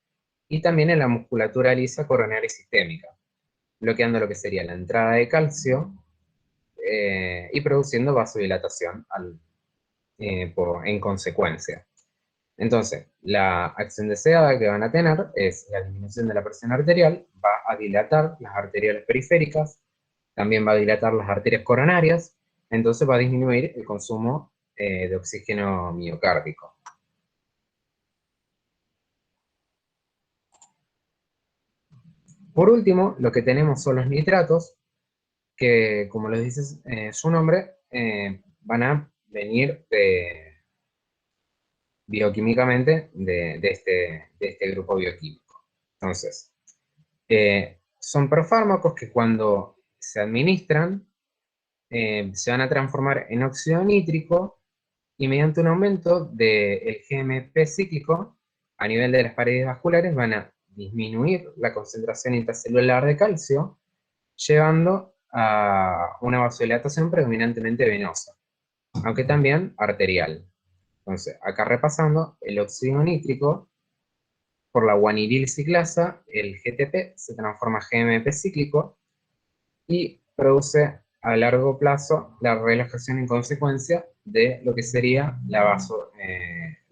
Speaker 2: y también en la musculatura lisa coronaria y sistémica, bloqueando lo que sería la entrada de calcio y produciendo vasodilatación en consecuencia. Entonces, la acción deseada que van a tener es la disminución de la presión arterial, va a dilatar las arteriales periféricas, también va a dilatar las arterias coronarias, entonces va a disminuir el consumo de oxígeno miocárdico. Por último, lo que tenemos son los nitratos, que como les dice su nombre, van a venir bioquímicamente de este grupo bioquímico. Entonces, son profármacos que cuando se administran se van a transformar en óxido nítrico y mediante un aumento del GMP cíclico a nivel de las paredes vasculares van a disminuir la concentración intracelular de calcio, llevando a una vasodilatación predominantemente venosa, aunque también arterial. Entonces, acá repasando, el óxido nítrico por la guanidil ciclasa, el GTP, se transforma en GMP cíclico y produce a largo plazo la relajación en consecuencia de lo que sería la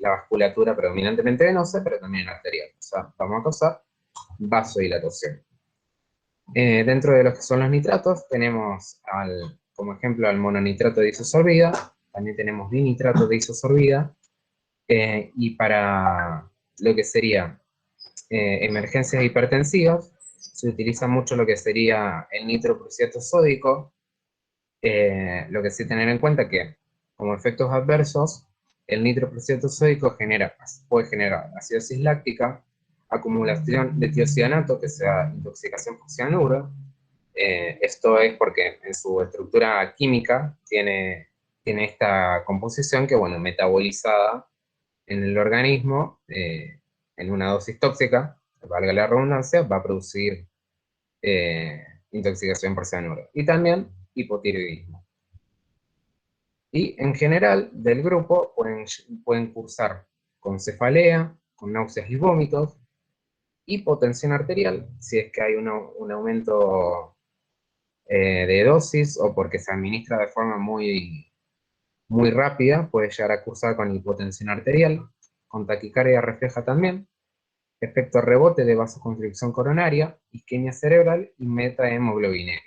Speaker 2: vasculatura predominantemente venosa, pero también arterial. O sea, vamos a causar vasodilatación. Dentro de los que son los nitratos, tenemos como ejemplo al mononitrato de isosorbida, también tenemos dinitrato de isosorbida, y para lo que sería emergencias hipertensivas, se utiliza mucho lo que sería el nitroprusiato sódico, lo que sí tener en cuenta que, como efectos adversos, el nitroprusiato sódico puede generar acidosis láctica, acumulación de tiocianato, que sea intoxicación por cianuro. Esto es porque en su estructura química tiene esta composición que, bueno, metabolizada en el organismo, en una dosis tóxica, valga la redundancia, va a producir intoxicación por cianuro. Y también hipotiroidismo. Y en general, del grupo, pueden cursar con cefalea, con náuseas y vómitos, hipotensión arterial, si es que hay un aumento de dosis o porque se administra de forma muy muy rápida, puede llegar a cursar con hipotensión arterial, con taquicardia refleja también, efecto rebote de vasoconstricción coronaria, isquemia cerebral y metahemoglobinemia.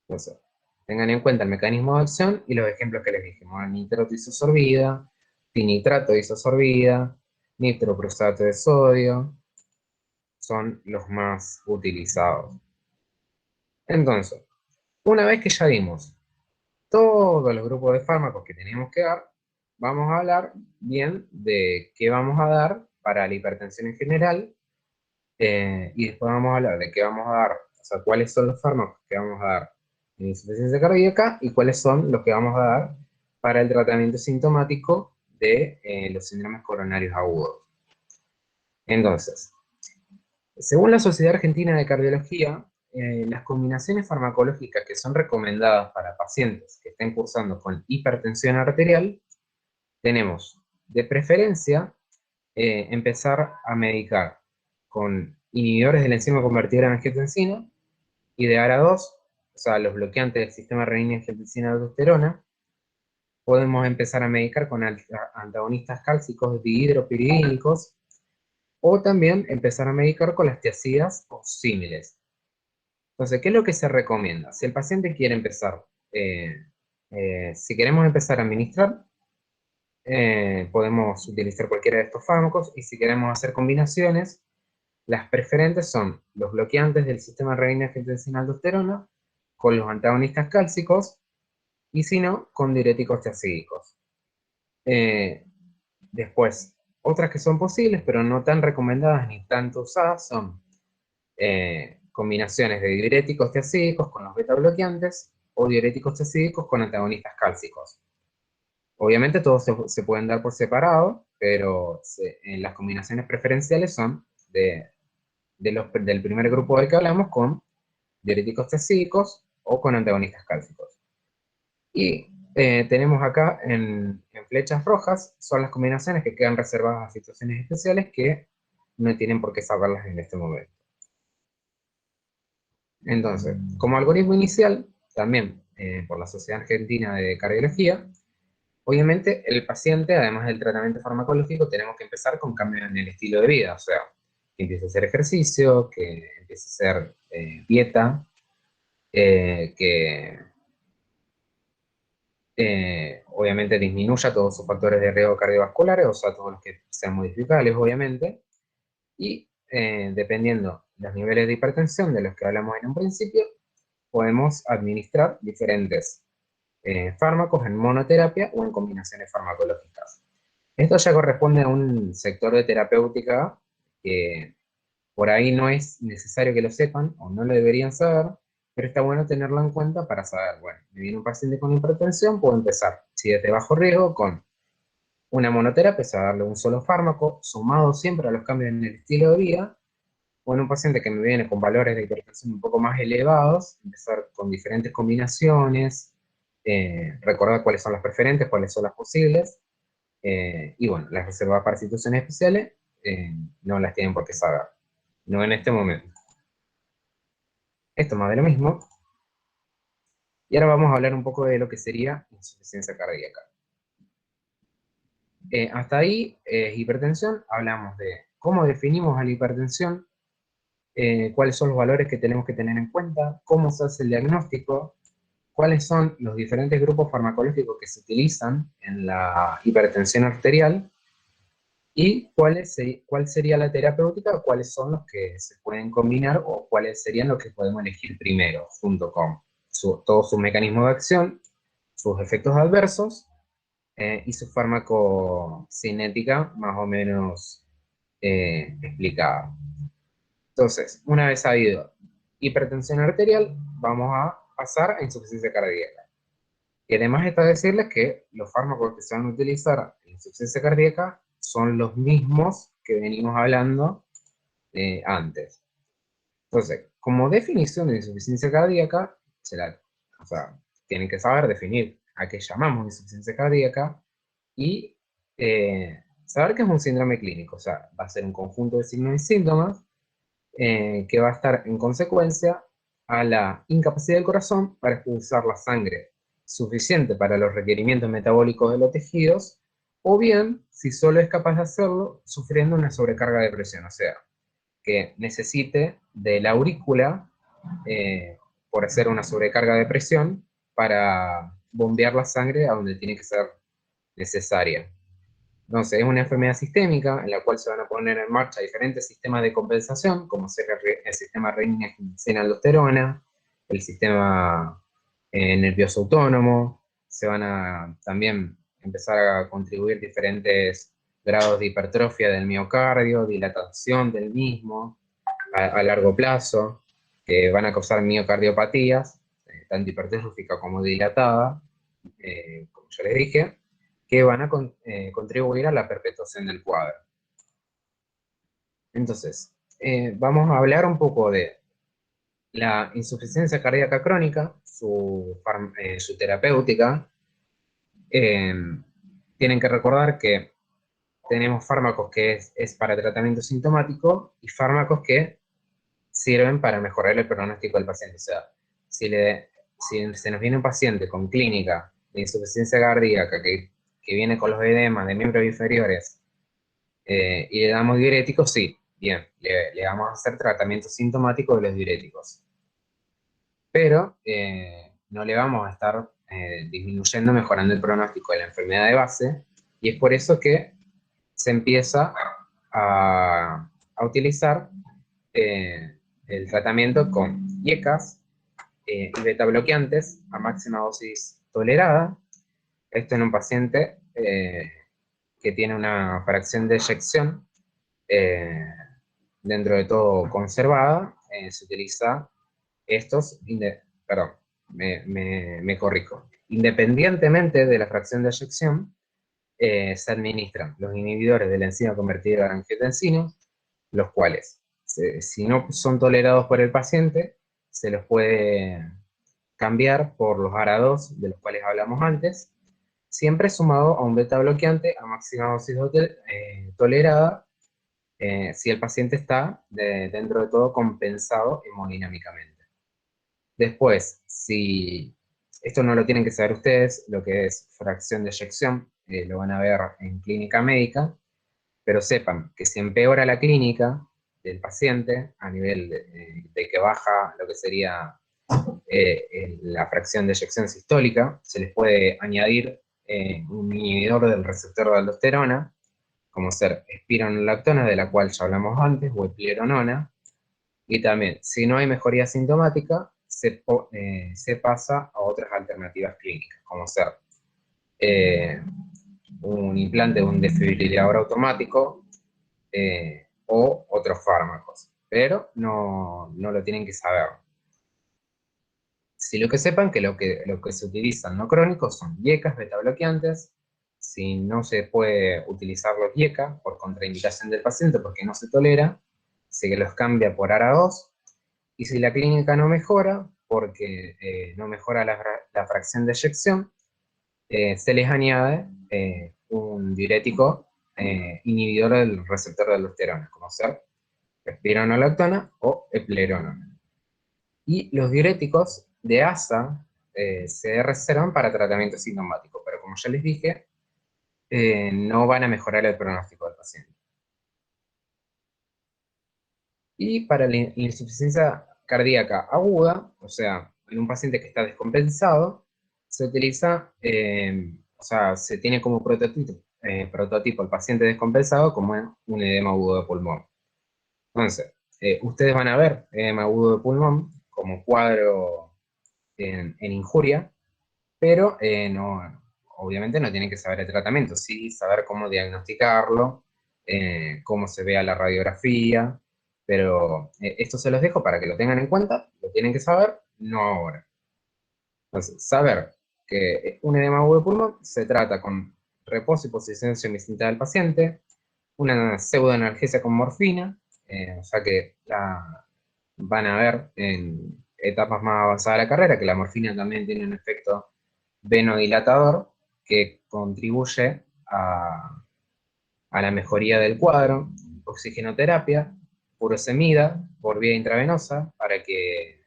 Speaker 2: Entonces, tengan en cuenta el mecanismo de acción y los ejemplos que les dije: nitrato isosorbida, tinitrato isosorbida, nitroprusato de sodio, son los más utilizados. Entonces, una vez que ya vimos todos los grupos de fármacos que tenemos que dar, vamos a hablar bien de qué vamos a dar para la hipertensión en general, y después vamos a hablar de qué vamos a dar, o sea, cuáles son los fármacos que vamos a dar en insuficiencia cardíaca y cuáles son los que vamos a dar para el tratamiento sintomático de los síndromes coronarios agudos. Entonces, según la Sociedad Argentina de Cardiología, las combinaciones farmacológicas que son recomendadas para pacientes que estén cursando con hipertensión arterial, tenemos de preferencia empezar a medicar con inhibidores de la enzima convertidora en angiotensina y de ARA2, o sea, los bloqueantes del sistema renina-angiotensina-aldosterona. Podemos empezar a medicar con antagonistas cálcicos dihidropiridínicos, o también empezar a medicar con las tiazidas o símiles. Entonces, ¿qué es lo que se recomienda? Si el paciente quiere empezar, si queremos empezar a administrar, podemos utilizar cualquiera de estos fármacos, y si queremos hacer combinaciones, las preferentes son los bloqueantes del sistema renina-angiotensina-aldosterona con los antagonistas cálcicos, y si no, con diuréticos tiazídicos. Después, otras que son posibles, pero no tan recomendadas ni tanto usadas, son combinaciones de diuréticos tiazídicos con los beta bloqueantes o diuréticos tiazídicos con antagonistas cálcicos. Obviamente todos se pueden dar por separado, pero las combinaciones preferenciales son del primer grupo del que hablamos, con diuréticos tiazídicos o con antagonistas cálcicos. Y tenemos acá en flechas rojas, son las combinaciones que quedan reservadas a situaciones especiales que no tienen por qué saberlas en este momento. Entonces, como algoritmo inicial, también por la Sociedad Argentina de Cardiología, obviamente el paciente, además del tratamiento farmacológico, tenemos que empezar con cambios en el estilo de vida, o sea, que empiece a hacer ejercicio, que empiece a hacer dieta, que obviamente disminuya todos sus factores de riesgo cardiovasculares, o sea, todos los que sean modificables, obviamente, y dependiendo de los niveles de hipertensión de los que hablamos en un principio, podemos administrar diferentes fármacos en monoterapia o en combinaciones farmacológicas. Esto ya corresponde a un sector de terapéutica que por ahí no es necesario que lo sepan o no lo deberían saber, pero está bueno tenerlo en cuenta para saber, bueno, me viene un paciente con hipertensión, puedo empezar, si es de bajo riesgo, con una monoterapia, es a darle un solo fármaco, sumado siempre a los cambios en el estilo de vida, o en un paciente que me viene con valores de hipertensión un poco más elevados, empezar con diferentes combinaciones, recordar cuáles son las preferentes, cuáles son las posibles, y bueno, las reservadas para situaciones especiales no las tienen por qué saber, no en este momento. Esto más de lo mismo. Y ahora vamos a hablar un poco de lo que sería insuficiencia cardíaca. Hasta ahí, hipertensión, hablamos de cómo definimos a la hipertensión, cuáles son los valores que tenemos que tener en cuenta, cómo se hace el diagnóstico, cuáles son los diferentes grupos farmacológicos que se utilizan en la hipertensión arterial, y cuál sería la terapéutica, cuáles son los que se pueden combinar o cuáles serían los que podemos elegir primero, junto con todos sus mecanismos de acción, sus efectos adversos y su farmacocinética más o menos explicada. Entonces, una vez sabido hipertensión arterial, vamos a pasar a insuficiencia cardíaca. Y además está decirles que los fármacos que se van a utilizar en insuficiencia cardíaca son los mismos que venimos hablando antes. Entonces, como definición de insuficiencia cardíaca, o sea, tienen que saber definir a qué llamamos insuficiencia cardíaca y saber que es un síndrome clínico, o sea, va a ser un conjunto de signos y síntomas que va a estar en consecuencia a la incapacidad del corazón para expulsar la sangre suficiente para los requerimientos metabólicos de los tejidos, o bien, si solo es capaz de hacerlo, sufriendo una sobrecarga de presión, o sea, que necesite de la aurícula, por hacer una sobrecarga de presión, para bombear la sangre a donde tiene que ser necesaria. Entonces, es una enfermedad sistémica en la cual se van a poner en marcha diferentes sistemas de compensación, como ser el sistema renina-aldosterona, el sistema nervioso autónomo, se van a también empezar a contribuir diferentes grados de hipertrofia del miocardio, dilatación del mismo a largo plazo, que van a causar miocardiopatías, tanto hipertrófica como dilatada, como ya les dije, que van a contribuir a la perpetuación del cuadro. Entonces, vamos a hablar un poco de la insuficiencia cardíaca crónica, su terapéutica. Tienen que recordar que tenemos fármacos que es para tratamiento sintomático y fármacos que sirven para mejorar el pronóstico del paciente. O sea, si se nos viene un paciente con clínica de insuficiencia cardíaca que viene con los edemas de miembros inferiores y le damos diuréticos, sí, bien, le vamos a hacer tratamiento sintomático de los diuréticos. Pero no le vamos a estar disminuyendo, mejorando el pronóstico de la enfermedad de base, y es por eso que se empieza a utilizar el tratamiento con IECAS y beta bloqueantes a máxima dosis tolerada. Esto en un paciente que tiene una fracción de eyección dentro de todo conservada. Se utiliza estos, perdón, me corrijo. Independientemente de la fracción de eyección, se administran los inhibidores de la enzima convertida a angiotensina, los cuales, si no son tolerados por el paciente, se los puede cambiar por los ARA2, de los cuales hablamos antes, siempre sumado a un beta bloqueante a máxima dosis tolerada, si el paciente está, dentro de todo, compensado hemodinámicamente. Después, si esto no lo tienen que saber ustedes, lo que es fracción de eyección, lo van a ver en clínica médica, pero sepan que si empeora la clínica del paciente a nivel de que baja lo que sería la fracción de eyección sistólica, se les puede añadir un inhibidor del receptor de aldosterona, como ser espironolactona, de la cual ya hablamos antes, o epleronona, y también, si no hay mejoría sintomática, se pasa a otras alternativas clínicas, como ser un implante de un desfibrilador automático o otros fármacos, pero no lo tienen que saber. Si lo que sepan que lo que se utilizan no crónicos son IECAs, beta bloqueantes. Si no se puede utilizar los IECA por contraindicación del paciente porque no se tolera, se los cambia por ARA2. Y si la clínica no mejora, porque no mejora la fracción de eyección, se les añade un diurético inhibidor del receptor de aldosterona, como ser espironolactona o epleronona. Y los diuréticos de ASA se reservan para tratamiento sintomático, pero como ya les dije, no van a mejorar el pronóstico del paciente. Y para la insuficiencia cardíaca aguda, o sea, en un paciente que está descompensado, se utiliza, o sea, se tiene como prototipo el paciente descompensado como un edema agudo de pulmón. Entonces, ustedes van a ver edema agudo de pulmón como cuadro en injuria, pero obviamente no tienen que saber el tratamiento, sí saber cómo diagnosticarlo, cómo se vea la radiografía, pero esto se los dejo para que lo tengan en cuenta, lo tienen que saber, no ahora. Entonces, saber que un edema agudo de pulmón se trata con reposo y posición semicíntica del paciente, una pseudoanalgesia con morfina, o sea que van a ver en etapas más avanzadas de la carrera que la morfina también tiene un efecto venodilatador que contribuye a la mejoría del cuadro, oxigenoterapia, furosemida por vía intravenosa para que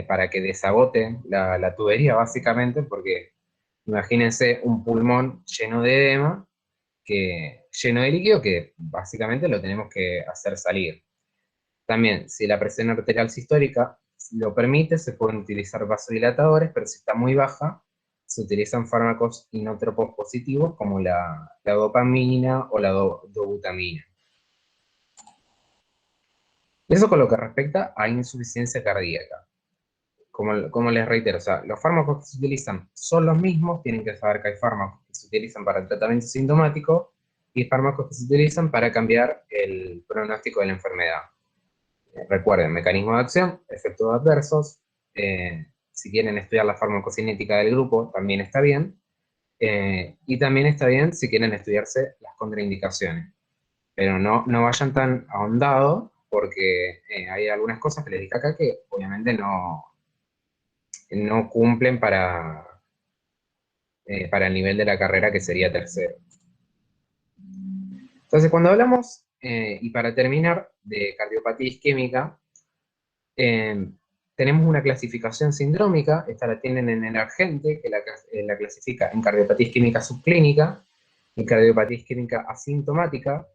Speaker 2: para que desagote la tubería, básicamente, porque imagínense un pulmón lleno de edema, lleno de líquido, que básicamente lo tenemos que hacer salir. También, si la presión arterial sistólica lo permite, se pueden utilizar vasodilatadores, pero si está muy baja, se utilizan fármacos inotropos positivos como la dopamina o la dobutamina. Eso con lo que respecta a insuficiencia cardíaca. Como les reitero, o sea, los fármacos que se utilizan son los mismos, tienen que saber que hay fármacos que se utilizan para el tratamiento sintomático y fármacos que se utilizan para cambiar el pronóstico de la enfermedad. Recuerden, mecanismo de acción, efectos adversos. Si quieren estudiar la farmacocinética del grupo, también está bien. Y también está bien si quieren estudiarse las contraindicaciones. Pero no vayan tan ahondados, porque hay algunas cosas que les dije acá que obviamente no cumplen para el nivel de la carrera, que sería tercero. Entonces, cuando hablamos, y para terminar, de cardiopatía isquémica, tenemos una clasificación sindrómica. Esta la tienen en el Argente, que la clasifica en cardiopatía isquémica subclínica y cardiopatía isquémica asintomática,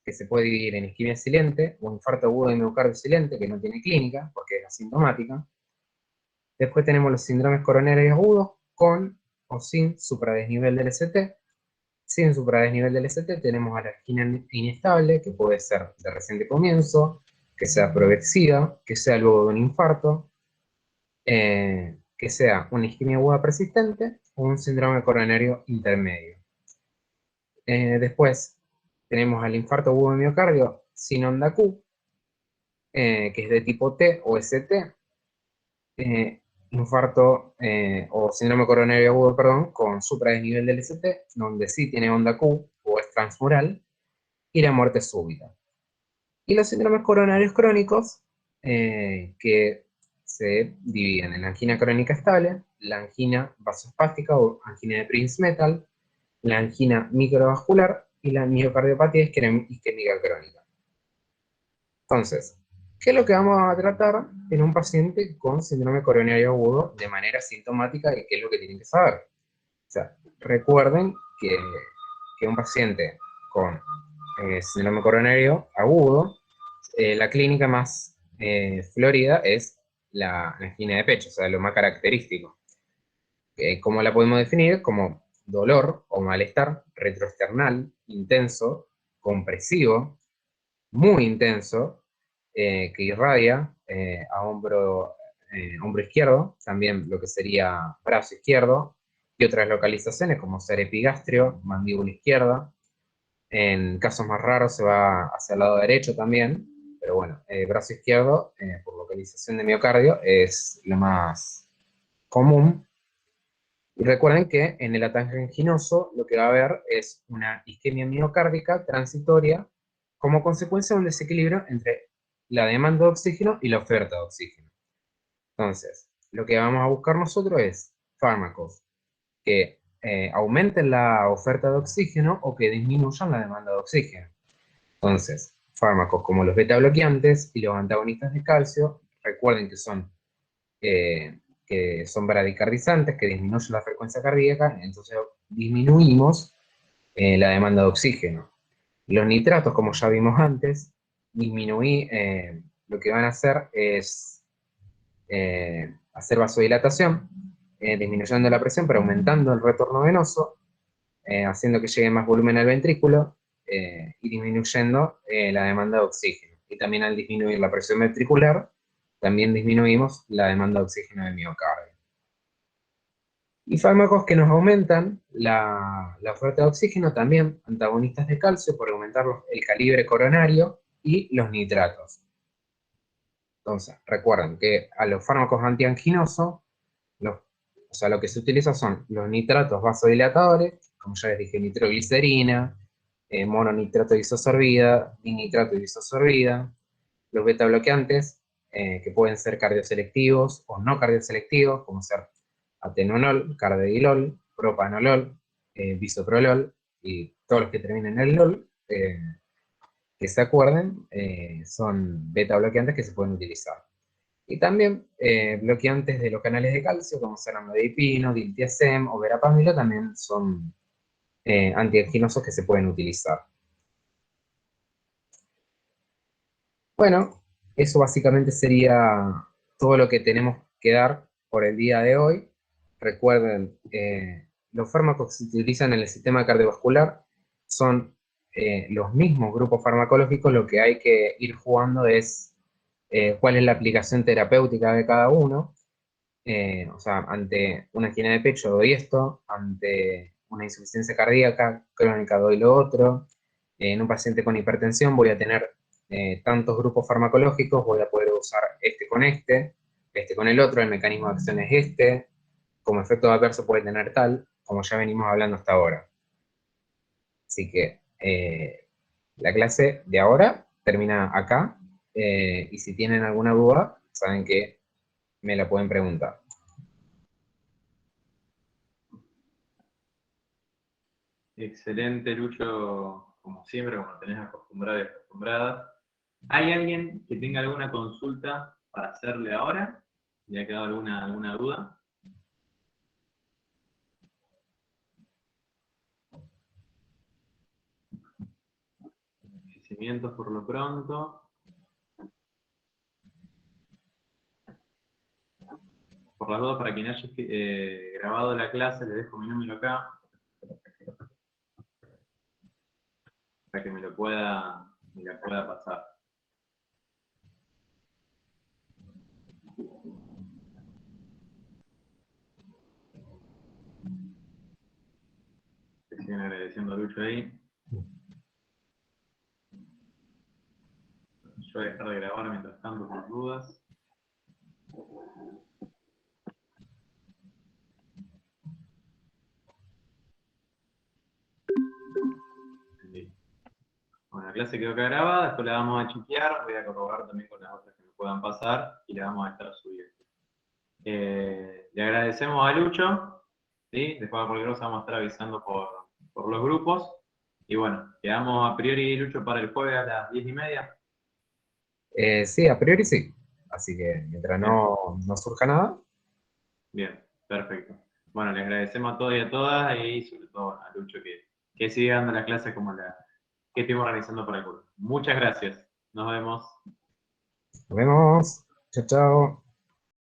Speaker 2: que se puede dividir en isquemia silente o infarto agudo de miocardio silente, que no tiene clínica porque es asintomática. Después tenemos los síndromes coronarios agudos con o sin supradesnivel del ST. Sin supradesnivel del ST tenemos a la angina inestable, que puede ser de reciente comienzo, que sea progresiva, que sea luego de un infarto, que sea una isquemia aguda persistente o un síndrome coronario intermedio. Después tenemos al infarto agudo de miocardio sin onda Q, que es de tipo T o ST, infarto o síndrome coronario agudo, perdón, con supradesnivel del ST, donde sí tiene onda Q o es transmural, y la muerte súbita. Y los síndromes coronarios crónicos, que se dividen en la angina crónica estable, la angina vasoespástica o angina de Prince-Metal, la angina microvascular y la miocardiopatía isquémica crónica. Entonces, ¿qué es lo que vamos a tratar en un paciente con síndrome coronario agudo de manera sintomática y qué es lo que tienen que saber? O sea, recuerden que un paciente con síndrome coronario agudo, la clínica más florida es la angina de pecho, o sea, lo más característico. ¿Cómo la podemos definir? Como dolor o malestar retroesternal, intenso, compresivo, muy intenso, que irradia hombro izquierdo, también lo que sería brazo izquierdo, y otras localizaciones como ser epigastrio, mandíbula izquierda. En casos más raros se va hacia el lado derecho también, pero bueno, brazo izquierdo, por localización de miocardio, es lo más común. Y recuerden que en el ataque anginoso lo que va a haber es una isquemia miocárdica transitoria como consecuencia de un desequilibrio entre la demanda de oxígeno y la oferta de oxígeno. Entonces, lo que vamos a buscar nosotros es fármacos que aumenten la oferta de oxígeno o que disminuyan la demanda de oxígeno. Entonces, fármacos como los beta bloqueantes y los antagonistas de calcio, recuerden que son bradicardizantes, que disminuyen la frecuencia cardíaca, entonces disminuimos la demanda de oxígeno. Los nitratos, como ya vimos antes, lo que van a hacer es hacer vasodilatación, disminuyendo la presión, pero aumentando el retorno venoso, haciendo que llegue más volumen al ventrículo y disminuyendo la demanda de oxígeno. Y también al disminuir la presión ventricular, también disminuimos la demanda de oxígeno del miocardio. Y fármacos que nos aumentan la oferta de oxígeno, también antagonistas de calcio por aumentar el calibre coronario y los nitratos. Entonces, recuerden que a los fármacos antianginosos, o sea, lo que se utiliza son los nitratos vasodilatadores, como ya les dije, nitroglicerina, mononitrato de isosorbida, dinitrato de isosorbida, los beta bloqueantes, que pueden ser cardioselectivos o no cardioselectivos, como ser atenolol, carvedilol, propanolol, bisoprolol, y todos los que terminen en LOL, que se acuerden, son beta bloqueantes que se pueden utilizar. Y también bloqueantes de los canales de calcio, como ceramidopino, diltiazem o verapamilo, también son antianginosos que se pueden utilizar. Bueno, eso básicamente sería todo lo que tenemos que dar por el día de hoy. Recuerden, los fármacos que se utilizan en el sistema cardiovascular son los mismos grupos farmacológicos. Lo que hay que ir jugando es cuál es la aplicación terapéutica de cada uno. O sea, ante una angina de pecho doy esto, ante una insuficiencia cardíaca crónica doy lo otro, en un paciente con hipertensión voy a tener tantos grupos farmacológicos, voy a poder usar este con el otro, el mecanismo de acción es este, como efecto adverso puede tener tal, como ya venimos hablando hasta ahora. Así que la clase de ahora termina acá, y si tienen alguna duda, saben que me la pueden preguntar.
Speaker 1: Excelente, Lucho, como siempre, como tenés acostumbrado y acostumbrada. ¿Hay alguien que tenga alguna consulta para hacerle ahora? ¿Le ha quedado alguna duda? Agradecimientos por lo pronto. Por las dudas, para quien haya grabado la clase, le dejo mi número acá para que me la pueda pasar. Que siguen agradeciendo a Lucho ahí. Yo voy a dejar de grabar mientras tanto por dudas. Listo. Bueno, la clase quedó acá grabada, después la vamos a chequear, voy a corroborar también con las otras que me puedan pasar y la vamos a estar subiendo. Le agradecemos a Lucho, ¿sí? Después por cualquier cosa vamos a estar avisando por los grupos. Y bueno, quedamos a priori, Lucho, para el jueves a las 10:30.
Speaker 2: Sí, a priori sí. Así que mientras
Speaker 1: Bien,
Speaker 2: no surja nada,
Speaker 1: bien, perfecto. Bueno, les agradecemos a todos y a todas y sobre todo a Lucho que sigue dando las clases como la que estuvimos organizando para el curso. Muchas gracias. Nos vemos.
Speaker 2: nos vemos. Chao, chao.